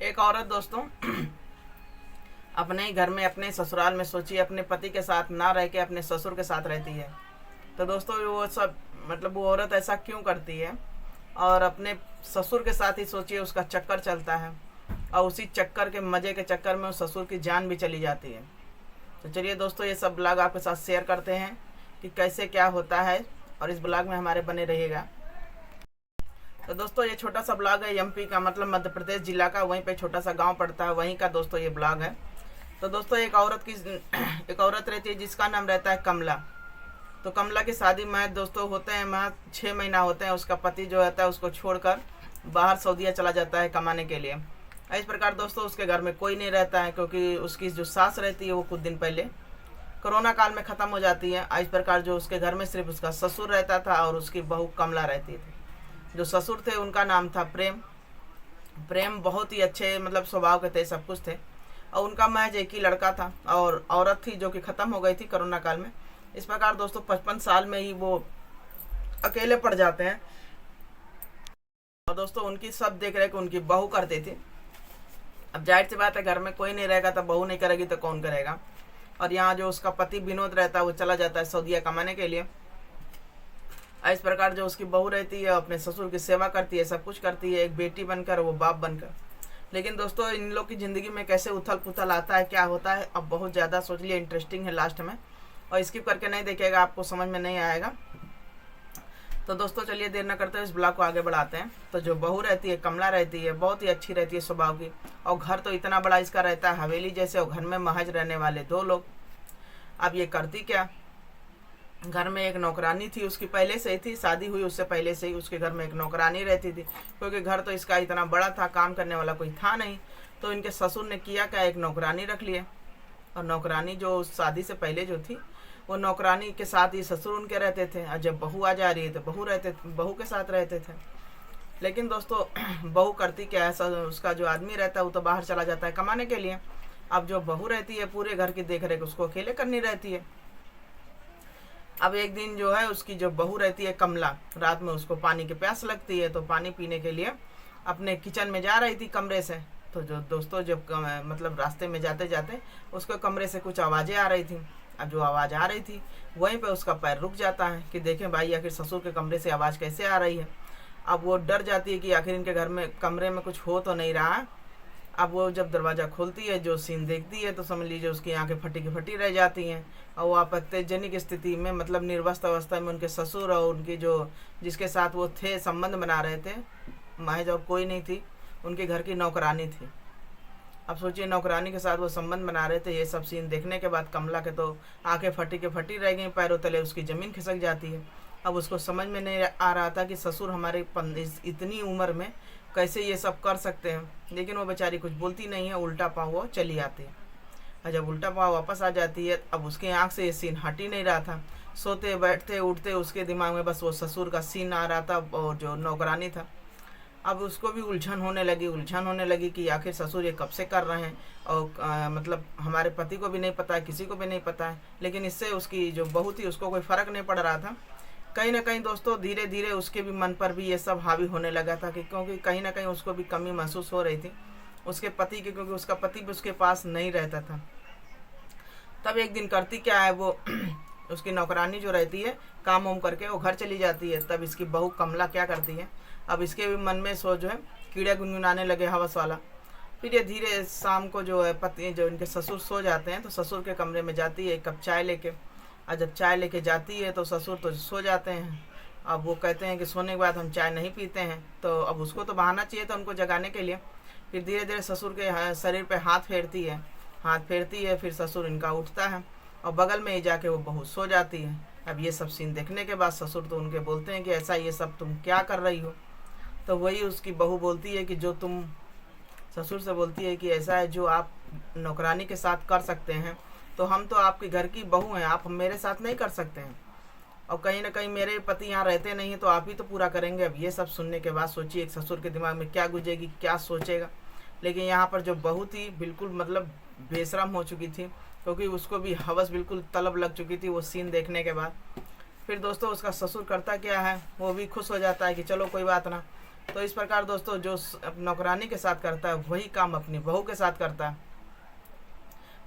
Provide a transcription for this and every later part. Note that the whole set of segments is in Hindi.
एक औरत दोस्तों अपने ही घर में अपने ससुराल में सोचिए अपने पति के साथ ना रह के अपने ससुर के साथ रहती है। तो दोस्तों वो सब मतलब वो औरत ऐसा क्यों करती है, और अपने ससुर के साथ ही सोचिए उसका चक्कर चलता है और उसी चक्कर के मज़े के चक्कर में उस ससुर की जान भी चली जाती है। तो चलिए दोस्तों ये सब ब्लॉग आपके साथ शेयर करते हैं कि कैसे क्या होता है, और इस ब्लॉग में हमारे बने रहिएगा। तो दोस्तों ये छोटा सा ब्लॉग है एमपी का, मतलब मध्य प्रदेश जिला का, वहीं पे छोटा सा गांव पड़ता है, वहीं का दोस्तों ये ब्लॉग है। तो दोस्तों एक औरत रहती है जिसका नाम रहता है कमला। तो कमला की शादी महज दोस्तों होते हैं महज 6 महीना होते हैं, उसका पति जो रहता है उसको छोड़कर बाहर सऊदीया चला जाता है कमाने के लिए। इस प्रकार दोस्तों उसके घर में कोई नहीं रहता है, क्योंकि उसकी जो सास रहती है वो कुछ दिन पहले कोरोना काल में ख़त्म हो जाती है। इस प्रकार जो उसके घर में सिर्फ उसका ससुर रहता था और उसकी बहू कमला रहती थी। जो ससुर थे उनका नाम था प्रेम बहुत ही अच्छे मतलब स्वभाव के थे, सब कुछ थे, और उनका महज एक ही लड़का था और औरत थी जो कि ख़त्म हो गई थी कोरोना काल में। इस प्रकार दोस्तों 55 साल में ही वो अकेले पड़ जाते हैं, और दोस्तों उनकी सब देख रेख उनकी बहू करती थी। अब जाहिर सी बात है घर में कोई नहीं रहेगा तो बहू नहीं करेगी तो कौन करेगा। और यहाँ जो उसका पति विनोद रहता है वो चला जाता है सऊदीया कमाने के लिए। इस प्रकार जो उसकी बहू रहती है अपने ससुर की सेवा करती है, सब कुछ करती है, एक बेटी बनकर वो बाप बनकर। लेकिन दोस्तों इन लोग की ज़िंदगी में कैसे उथल पुथल आता है, क्या होता है, अब बहुत ज़्यादा सोच लिए इंटरेस्टिंग है लास्ट में, और स्किप करके नहीं देखेगा आपको समझ में नहीं आएगा। तो दोस्तों चलिए देर न करते हुए इस ब्लॉग को आगे बढ़ाते हैं। तो जो बहू रहती है कमला रहती है बहुत ही अच्छी रहती है स्वभाव की, और घर तो इतना बड़ा इसका रहता है हवेली जैसे, और घर में महज रहने वाले 2 लोग। अब ये करती क्या, घर में एक नौकरानी थी उसकी, पहले से ही थी, शादी हुई उससे पहले से ही उसके घर में एक नौकरानी रहती थी, क्योंकि घर तो इसका इतना बड़ा था, काम करने वाला कोई था नहीं। तो इनके ससुर ने किया क्या, एक नौकरानी रख लिए। और नौकरानी जो शादी से पहले जो थी वो नौकरानी के साथ ही ससुर उनके रहते थे, और जब बहू आ जा रही है तो बहू के साथ रहते थे। लेकिन दोस्तों बहू करती क्या है, उसका जो आदमी रहता है वो तो बाहर चला जाता है कमाने के लिए। अब जो बहू रहती है पूरे घर की देख रेख उसको अकेले करनी रहती है। अब एक दिन जो है उसकी जो बहू रहती है कमला, रात में उसको पानी की प्यास लगती है, तो पानी पीने के लिए अपने किचन में जा रही थी कमरे से। तो जो दोस्तों जब मतलब रास्ते में जाते जाते उसको कमरे से कुछ आवाज़ें आ रही थी। अब जो आवाज़ आ रही थी वहीं पे उसका पैर रुक जाता है कि देखें भाई आखिर ससुर के कमरे से आवाज़ कैसे आ रही है। अब वो डर जाती है कि आखिर इनके घर में कमरे में कुछ हो तो नहीं रहा। अब वो जब दरवाज़ा खोलती है जो सीन देखती है तो समझ लीजिए उसकी आंखें फटी की फटी रह जाती हैं, और वो आपत्तिजनक स्थिति में मतलब निर्वस्त अवस्था में उनके ससुर और उनकी जो जिसके साथ वो थे संबंध बना रहे थे महज और कोई नहीं थी, उनके घर की नौकरानी थी। अब सोचिए नौकरानी के साथ वो संबंध बना रहे थे। ये सब सीन देखने के बाद कमला के तो आंखें फटी के फटी रह गई, पैरों तले उसकी ज़मीन खिसक जाती है। अब उसको समझ में नहीं आ रहा था कि ससुर हमारे इतनी उम्र में कैसे ये सब कर सकते हैं, लेकिन वो बेचारी कुछ बोलती नहीं है, उल्टा पाँव वो चली आती है। और जब उल्टा पाँव वापस आ जाती है अब उसके आँख से ये सीन हट ही नहीं रहा था। सोते बैठते उठते उसके दिमाग में बस वो ससुर का सीन आ रहा था और जो नौकरानी था। अब उसको भी उलझन होने लगी कि आखिर ससुर ये कब से कर रहे हैं, और मतलब हमारे पति को भी नहीं पता है, किसी को भी नहीं पता है। लेकिन इससे उसकी जो बहू थी उसको कोई फ़र्क नहीं पड़ रहा था। कहीं ना कहीं दोस्तों धीरे धीरे उसके भी मन पर भी ये सब हावी होने लगा था, कि क्योंकि कहीं ना कहीं उसको भी कमी महसूस हो रही थी उसके पति की, क्योंकि उसका पति भी उसके पास नहीं रहता था। तब एक दिन करती क्या है वो उसकी नौकरानी जो रहती है काम वाम करके वो घर चली जाती है। तब इसकी बहू कमला क्या करती है, अब इसके भी मन में जो है कीड़े गुनगुनाने लगे हवस वाला। फिर ये धीरे शाम को जो है पति जो इनके ससुर सो जाते हैं तो ससुर के कमरे में जाती है एक कप चाय लेके। और जब चाय लेके जाती है तो ससुर तो सो जाते हैं। अब वो कहते हैं कि सोने के बाद हम चाय नहीं पीते हैं, तो अब उसको तो बहाना चाहिए था उनको जगाने के लिए। फिर धीरे धीरे ससुर के शरीर पे हाथ फेरती है, फिर ससुर इनका उठता है और बगल में ही जाके वो बहू सो जाती है। अब ये सब सीन देखने के बाद ससुर तो उनके बोलते हैं कि ऐसा ये सब तुम क्या कर रही हो। तो वही उसकी बहू बोलती है कि जो तुम ससुर से बोलती है कि ऐसा है जो आप नौकरानी के साथ कर सकते हैं तो हम तो आपके घर की बहू हैं, आप मेरे साथ नहीं कर सकते हैं, और कहीं ना कहीं मेरे पति यहाँ रहते नहीं हैं तो आप ही तो पूरा करेंगे। अब ये सब सुनने के बाद सोचिए एक ससुर के दिमाग में क्या गुजरेगी, क्या सोचेगा। लेकिन यहाँ पर जो बहू थी बिल्कुल मतलब बेशरम हो चुकी थी, क्योंकि उसको भी हवस बिल्कुल तलब लग चुकी थी वो सीन देखने के बाद। फिर दोस्तों उसका ससुर करता क्या है, वो भी खुश हो जाता है कि चलो कोई बात ना, तो इस प्रकार दोस्तों जो नौकरानी के साथ करता है वही काम अपनी बहू के साथ करता है।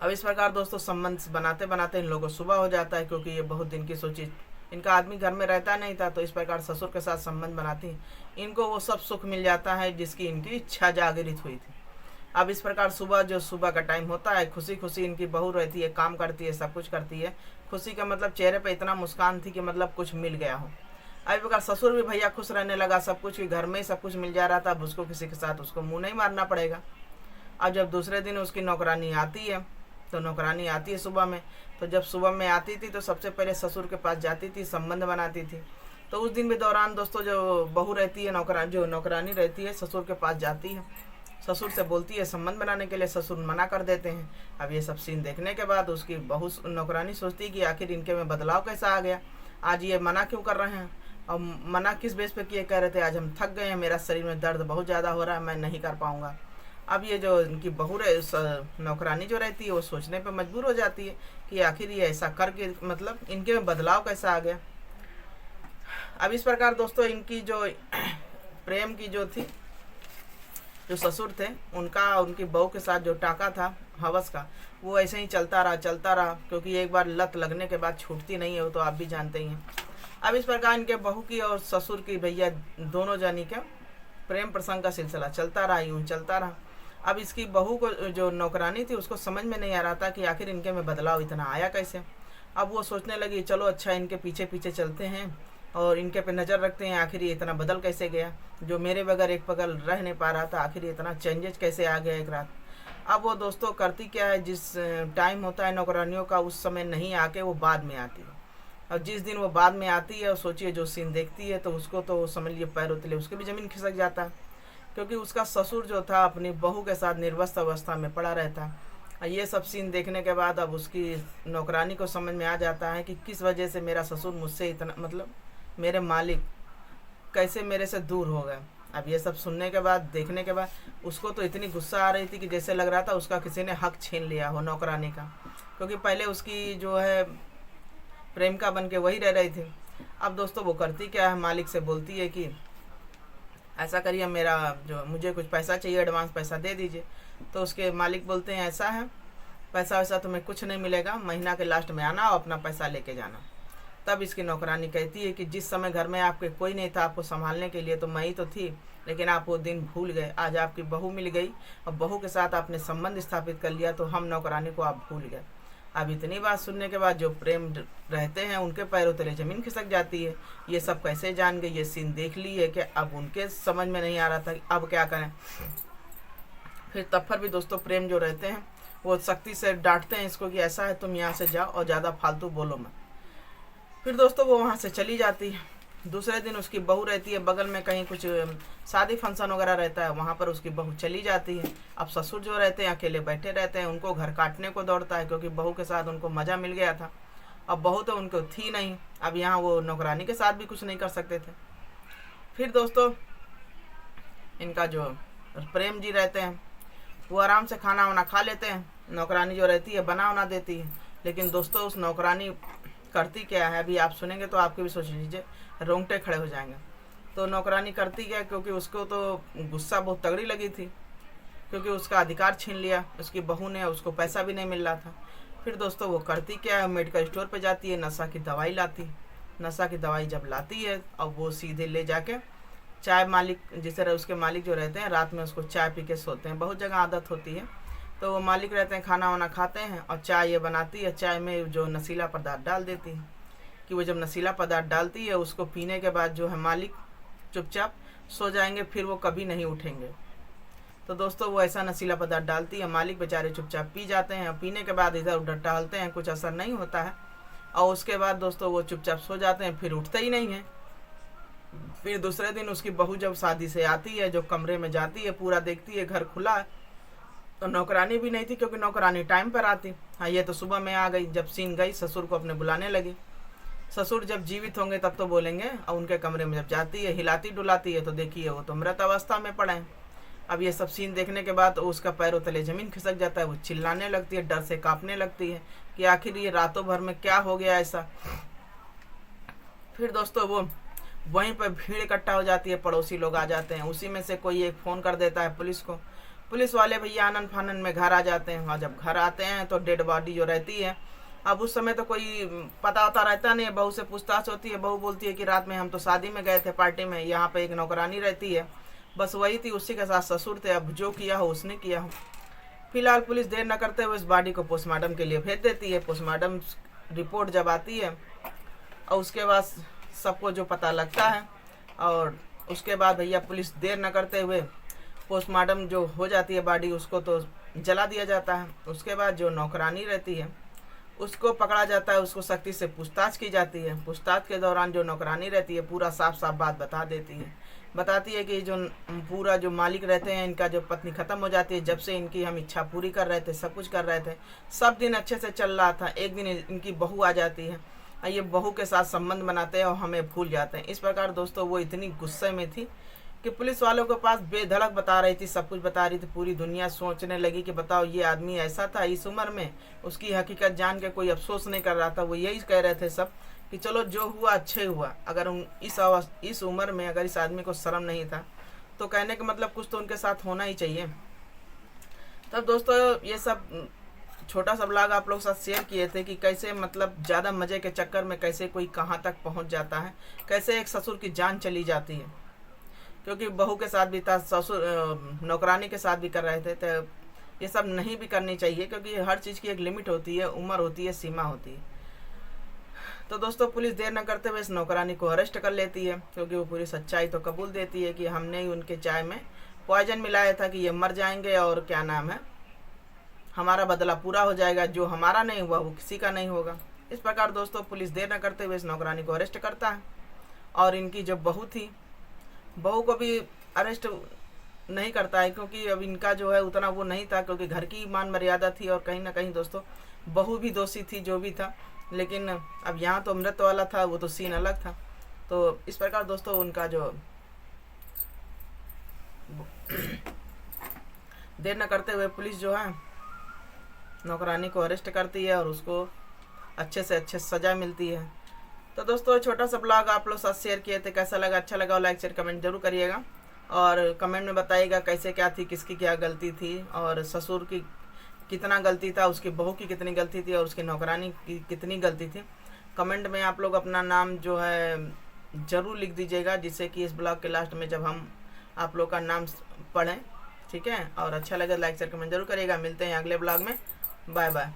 अब इस प्रकार दोस्तों संबंध बनाते बनाते इन लोगों को सुबह हो जाता है, क्योंकि ये बहुत दिन की सोची, इनका आदमी घर में रहता नहीं था, तो इस प्रकार ससुर के साथ संबंध बनाती इनको वो सब सुख मिल जाता है जिसकी इनकी इच्छा जागृत हुई थी। अब इस प्रकार सुबह का टाइम होता है, खुशी खुशी इनकी बहू रहती है, काम करती है, सब कुछ करती है। खुशी का मतलब चेहरे पे इतना मुस्कान थी कि मतलब कुछ मिल गया हो। अब प्रकार ससुर भी भैया खुश रहने लगा, सब कुछ घर में ही सब कुछ मिल जा रहा था, अब उसको किसी के साथ उसको मुंह नहीं मारना पड़ेगा। अब जब दूसरे दिन उसकी नौकरानी आती है, तो नौकरानी आती है सुबह में, तो जब सुबह में आती थी तो सबसे पहले ससुर के पास जाती थी, संबंध बनाती थी। तो उस दिन भी दौरान दोस्तों जो बहू रहती है, नौकरानी रहती है, ससुर के पास जाती है, ससुर से बोलती है संबंध बनाने के लिए, ससुर मना कर देते हैं। अब ये सब सीन देखने के बाद उसकी बहू नौकरानी सोचती है कि आखिर इनके में बदलाव कैसा आ गया, आज ये मना क्यों कर रहे हैं, और मना किस बेस पे किए, कह रहे थे आज हम थक गए हैं, मेरा शरीर में दर्द बहुत ज़्यादा हो रहा है, मैं नहीं कर पाऊँगा। अब ये जो इनकी बहू नौकरानी जो रहती है वो सोचने पे मजबूर हो जाती है कि आखिर ये ऐसा करके मतलब इनके में बदलाव कैसा आ गया। अब इस प्रकार दोस्तों इनकी जो प्रेम की जो थी, जो ससुर थे उनका उनकी बहू के साथ जो टाका था हवस का, वो ऐसे ही चलता रहा, क्योंकि एक बार लत लगने के बाद छूटती नहीं है, वो तो आप भी जानते ही हैं। अब इस प्रकार इनके बहू की और ससुर की भैया दोनों जानी के प्रेम प्रसंग का सिलसिला चलता रहा। अब इसकी बहू को जो नौकरानी थी उसको समझ में नहीं आ रहा था कि आखिर इनके में बदलाव इतना आया कैसे। अब वो सोचने लगी चलो अच्छा इनके पीछे पीछे चलते हैं और इनके पे नज़र रखते हैं, आखिर ये इतना बदल कैसे गया, जो मेरे बगैर एक पगल रह नहीं पा रहा था, आखिर ये इतना चेंजेस कैसे आ गया एक रात। अब वो दोस्तों करती क्या है, जिस टाइम होता है नौकरानियों का उस समय नहीं आके वो बाद में आती है, और जिस दिन वो बाद में आती है और सोचिए जो सीन देखती है तो उसको तो समझ लिए पैर उतले, उसके भी ज़मीन खिसक जाता है, क्योंकि उसका ससुर जो था अपनी बहू के साथ निर्वस्त अवस्था में पड़ा रहता है। ये सब सीन देखने के बाद अब उसकी नौकरानी को समझ में आ जाता है कि किस वजह से मेरा ससुर मुझसे इतना मतलब मेरे मालिक कैसे मेरे से दूर हो गए। अब ये सब सुनने के बाद देखने के बाद उसको तो इतनी गुस्सा आ रही थी कि जैसे लग रहा था उसका किसी ने हक छीन लिया हो नौकरानी का, क्योंकि पहले उसकी जो है प्रेमिका बन के वही रह रही थी। अब दोस्तों वो करती क्या है, मालिक से बोलती है कि ऐसा करिए मेरा जो मुझे कुछ पैसा चाहिए, एडवांस पैसा दे दीजिए। तो उसके मालिक बोलते हैं ऐसा है पैसा वैसा तुम्हें कुछ नहीं मिलेगा, महीना के लास्ट में आना और अपना पैसा लेके जाना। तब इसकी नौकरानी कहती है कि जिस समय घर में आपके कोई नहीं था आपको संभालने के लिए, तो मैं ही तो थी, लेकिन आप वो दिन भूल गए। आज आपकी बहू मिल गई और बहू के साथ आपने संबंध स्थापित कर लिया, तो हम नौकरानी को आप भूल गए। अब इतनी बात सुनने के बाद जो प्रेम रहते हैं उनके पैरों तले ज़मीन खिसक जाती है। ये सब कैसे जान गए, ये सीन देख ली है कि अब उनके समझ में नहीं आ रहा था कि अब क्या करें। फिर तब पर भी दोस्तों प्रेम जो रहते हैं वो सख्ती से डांटते हैं इसको कि ऐसा है तुम यहाँ से जाओ और ज़्यादा फालतू बोलो मत। फिर दोस्तों वो वहाँ से चली जाती है। दूसरे दिन उसकी बहू रहती है बगल में, कहीं कुछ शादी फंक्शन वगैरह रहता है, वहाँ पर उसकी बहू चली जाती है। अब ससुर जो रहते हैं अकेले बैठे रहते हैं, उनको घर काटने को दौड़ता है, क्योंकि बहू के साथ उनको मज़ा मिल गया था। अब बहू तो उनको थी नहीं, अब यहाँ वो नौकरानी के साथ भी कुछ नहीं कर सकते थे। फिर दोस्तों इनका जो प्रेम जी रहते हैं वो आराम से खाना वाना खा लेते हैं, नौकरानी जो रहती है बना वना देती है। लेकिन दोस्तों उस नौकरानी करती क्या है, अभी आप सुनेंगे तो आपके भी सोच लीजिए रोंगटे खड़े हो जाएंगे। तो नौकरानी करती क्या, क्योंकि उसको तो गुस्सा बहुत तगड़ी लगी थी, क्योंकि उसका अधिकार छीन लिया उसकी बहू ने, उसको पैसा भी नहीं मिल रहा था। फिर दोस्तों वो करती क्या है, मेडिकल स्टोर पे जाती है, नशा की दवाई लाती। नशा की दवाई जब लाती है अब वो सीधे ले जाके चाय मालिक, जिस तरह उसके मालिक जो रहते हैं रात में उसको चाय पी के सोते हैं, बहुत जगह आदत होती है। तो वो मालिक रहते हैं खाना वाना खाते हैं और चाय ये बनाती है, चाय में जो नशीला पदार्थ डाल देती है, कि वो जब नशीला पदार्थ डालती है उसको पीने के बाद जो है मालिक चुपचाप सो जाएंगे, फिर वो कभी नहीं उठेंगे। तो दोस्तों वो ऐसा नशीला पदार्थ डालती है, मालिक बेचारे चुपचाप पी जाते हैं, पीने के बाद इधर उधर टहलते हैं, कुछ असर नहीं होता है, और उसके बाद दोस्तों वो चुपचाप सो जाते हैं, फिर उठते ही नहीं हैं। फिर दूसरे दिन उसकी बहू जब शादी से आती है, जो कमरे में जाती है, पूरा देखती है घर खुला है, तो नौकरानी भी नहीं थी, क्योंकि नौकरानी टाइम पर आती। हाँ ये तो सुबह में आ गई। जब सीन गई ससुर को अपने बुलाने लगी। ससुर जब जीवित होंगे तब तो बोलेंगे, और उनके कमरे में जब जाती है हिलाती डुलाती है तो देखिए वो तो मृत अवस्था में पड़े हैं। अब ये सब सीन देखने के बाद उसका पैरों तले ज़मीन खिसक जाता है, वो चिल्लाने लगती है, डर से कांपने लगती है कि आखिर ये रातों भर में क्या हो गया ऐसा। फिर दोस्तों वो वहीं पर भीड़ इकट्ठा हो जाती है, पड़ोसी लोग आ जाते हैं, उसी में से कोई एक फ़ोन कर देता है पुलिस को। पुलिस वाले भैया आनन फानन में घर आ जाते हैं। वहाँ जब घर आते हैं तो डेड बॉडी जो रहती है, अब उस समय तो कोई पता वता रहता नहीं है। बहू से पूछताछ होती है, बहू बोलती है कि रात में हम तो शादी में गए थे, पार्टी में, यहाँ पे एक नौकरानी रहती है, बस वही थी, उसी के साथ ससुर थे, अब जो किया हो उसने किया हो। फिलहाल पुलिस देर न करते हुए इस बॉडी को पोस्टमार्टम के लिए भेज देती है। पोस्टमार्टम रिपोर्ट जब आती है और उसके बाद सबको जो पता लगता है, और उसके बाद भैया पुलिस देर न करते हुए पोस्टमार्टम जो हो जाती है बॉडी, उसको तो जला दिया जाता है। उसके बाद जो नौकरानी रहती है उसको पकड़ा जाता है, उसको सख्ती से पूछताछ की जाती है। पूछताछ के दौरान जो नौकरानी रहती है पूरा साफ साफ बात बता देती है, बताती है कि जो पूरा जो मालिक रहते हैं, इनका जो पत्नी ख़त्म हो जाती है, जब से इनकी हम इच्छा पूरी कर रहे थे, सब कुछ कर रहे थे, सब दिन अच्छे से चल रहा था, एक दिन इनकी बहू आ जाती है, ये बहू के साथ संबंध बनाते हैं और हमें भूल जाते हैं। इस प्रकार दोस्तों वो इतनी गुस्से में थी कि पुलिस वालों के पास बेधड़क बता रही थी, सब कुछ बता रही थी। पूरी दुनिया सोचने लगी कि बताओ ये आदमी ऐसा था इस उम्र में, उसकी हकीकत जान के कोई अफसोस नहीं कर रहा था। वो यही कह रहे थे सब कि चलो जो हुआ अच्छे हुआ। अगर इस उम्र में अगर इस आदमी को शर्म नहीं था तो कहने का मतलब कुछ तो उनके साथ होना ही चाहिए। तब दोस्तों ये सब छोटा सा ब्लॉग आप लोग साथ शेयर किए थे कि कैसे मतलब ज़्यादा मज़े के चक्कर में कैसे कोई कहाँ तक पहुँच जाता है, कैसे एक ससुर की जान चली जाती है। क्योंकि बहू के साथ भी था, ससुर नौकरानी के साथ भी कर रहे थे, तो ये सब नहीं भी करनी चाहिए, क्योंकि हर चीज़ की एक लिमिट होती है, उम्र होती है, सीमा होती है। तो दोस्तों पुलिस देर न करते हुए इस नौकरानी को अरेस्ट कर लेती है, क्योंकि वो पूरी सच्चाई तो कबूल देती है कि हमने ही उनके चाय में पॉइजन मिलाया था कि ये मर जाएंगे और क्या नाम है, हमारा बदला पूरा हो जाएगा, जो हमारा नहीं हुआ वो किसी का नहीं होगा। इस प्रकार दोस्तों पुलिस देर न करते हुए इस नौकरानी को अरेस्ट करता है, और इनकी जो बहू थी, बहू को भी अरेस्ट नहीं करता है, क्योंकि अब इनका जो है उतना वो नहीं था, क्योंकि घर की मान मर्यादा थी, और कहीं ना कहीं दोस्तों बहू भी दोषी थी जो भी था। लेकिन अब यहाँ तो अमृत वाला था, वो तो सीन अलग था। तो इस प्रकार दोस्तों उनका जो देर न करते हुए पुलिस जो है नौकरानी को अरेस्ट करती है, और उसको अच्छे से अच्छे सज़ा मिलती है। तो दोस्तों छोटा सा ब्लॉग आप लोग साथ शेयर किए थे, कैसा लगा, अच्छा लगा लाइक शेयर कमेंट जरूर करिएगा, और कमेंट में बताइएगा कैसे क्या थी, किसकी क्या गलती थी, और ससुर की कितना गलती था, उसकी बहू की कितनी गलती थी, और उसकी नौकरानी की कितनी गलती थी। कमेंट में आप लोग अपना नाम जो है ज़रूर लिख दीजिएगा, जिससे कि इस ब्लॉग के लास्ट में जब हम आप लोग का नाम पढ़ें, ठीक है। और अच्छा लगे लाइक शेयर कमेंट जरूर करिएगा। मिलते हैं अगले ब्लॉग में, बाय बाय।